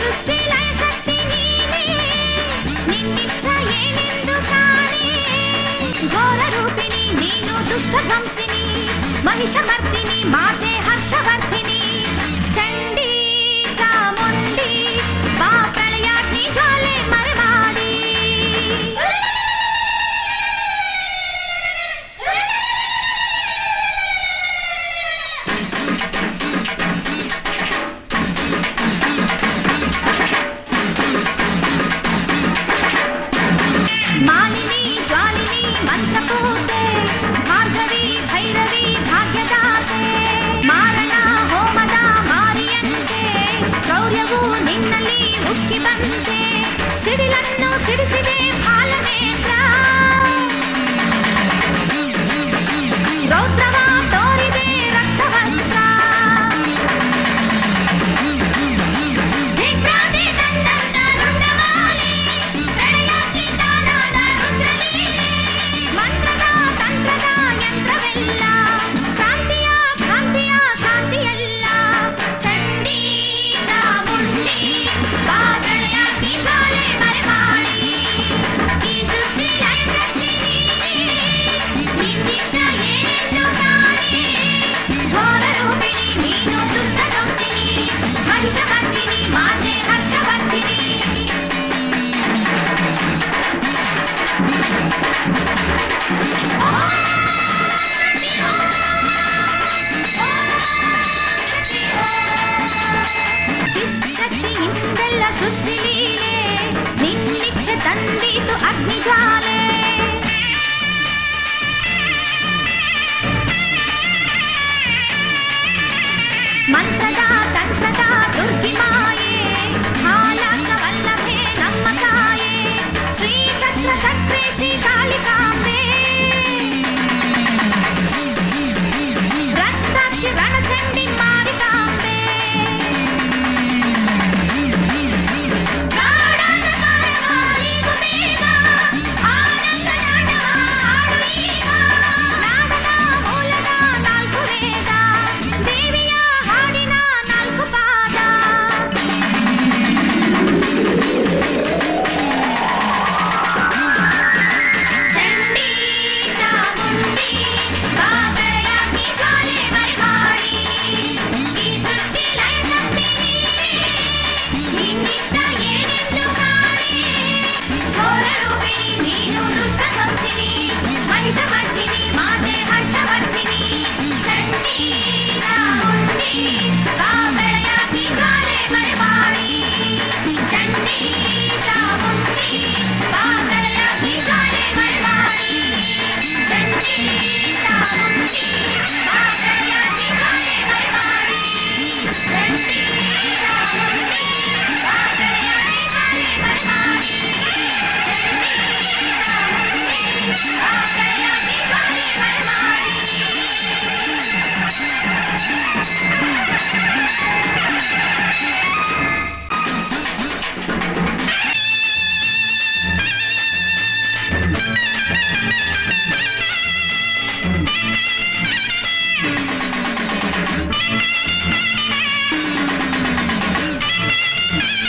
ಸೃಷ್ಟಿ ಲಯ ಶಕ್ತಿ ನೀನೇ ನಿನ್ನಿಷ್ಟ ಏನೆಂದು ಕಾಣೆ ಘೋರ ರೂಪಿಣಿ ನೀನು ದುಷ್ಟ ಧ್ವಂಸಿನಿ ಮಹಿಷಮರ್ದಿನಿ ಮಾತೆ ಹರ್ಷವರ್ಧಿನಿ ಚಂಡಿ ಚಾಮುಂಡಿ ಬಾ ಪ್ರಳಯಾಗ್ನಿ ಜ್ವಾಲೆ ಮರೆಮಾಡಿ ಮಾಲಿನಿ ಜ್ವಾಲಿನಿ ಮಂತ್ರಪೂತೆ ಭಾರ್ಗವಿ ಭೈರವಿ ಭಾಗ್ಯದಾತೆ ಮಾರಣ ಹೋಮದ ಮಾರಿಯಂತೆ ಕ್ರೌರ್ಯವು ನಿನ್ನಲ್ಲಿ ಉಕ್ಕಿ ಬಂತೆ ಸಿಡಿಲನ್ನು ಸಿಡಿಸಿದೆ ಫಾಲನೇತ್ರ ರೌದ್ರವ ತೋರಿದೆ ರಕ್ತವಸ್ತ್ರ ವಿಭ್ರಾಂತಿ ತಂದಂತ ರುದ್ರಮಾಲೆ ಪ್ರಳಯಾಗ್ನಿ ತಾನಾದ ರುದ್ರಲೀಲೆ ಮಂತ್ರದ ತಂತ್ರದ ಯಂತ್ರವೆಲ್ಲ ಕ್ರಾಂತಿಯ ಕ್ರಾಂತಿಯ ಕ್ರಾಂತಿಯಲ್ಲ ಚಂಡಿ ಚಾಮುಂಡಿ ಬಾ ಪ್ರಳಯಾಗ್ನಿ ಜ್ವಾಲೆ ಮರೆಮಾಡಿ ಈ ಸೃಷ್ಟಿ ಲಯ ಶಕ್ತಿ ನೀನೇ ನಿನ್ನಿಷ್ಟ ಏನೆಂದು ಕಾಣೆ ಘೋರ ರೂಪಿಣಿ ನೀನು ದುಷ್ಟ ಧ್ವಂಸಿನಿ ಮಹಿಷಮರ್ದಿನಿ ಮಾತೆ ಹರ್ಷವರ್ಧಿನಿ ಚಿತ್ಶಕ್ತಿಯಿಂದೆಲ್ಲ ಸೃಷ್ಟಿ ಲೀಲೆ ನಿನ್ನಿಚ್ಛೆ ತಂದೀತು ಅಗ್ನಿಜ್ವಾಲೆ ಮಂತ್ರದ ತಂತ್ರದ ದುರ್ಗಿ ಮಾಯೆ ಹಾಲಾಕವಲ್ಲಭೆ ನಮ್ಮ ತಾಯೆ ಶ್ರೀ ಚಕ್ರ ಚಕ್ರೇ ಶ್ರೀ ಕಾಳಿಕಾಂಬೆ ರಕ್ತಾಕ್ಷಿ ರಣಚಂಡಿ ಮಾರಿಕಾಂಬೆ ಗಾಢಾಂಧಕಾರವಾರಿಗೂ ಬೇಗ ಆನಂದ ನಾಟವ ಆಡು ಈಗ ನಾದದ ಮೂಲದ ನಾಲ್ಕು ವೇದ ದೇವಿಯ ಹಾಡಿನ ನಾಲ್ಕು ಪಾದ ಚಂಡಿ ಚಾಮುಂಡಿ ಬಾ ಪ್ರಳಯಾಗ್ನಿ ಜ್ವಾಲೆ ಮರೆಮಾಡಿ ಈ ಸೃಷ್ಟಿ ಲಯ ಶಕ್ತಿ ನೀನೇ ನಿನ್ನಿಷ್ಟ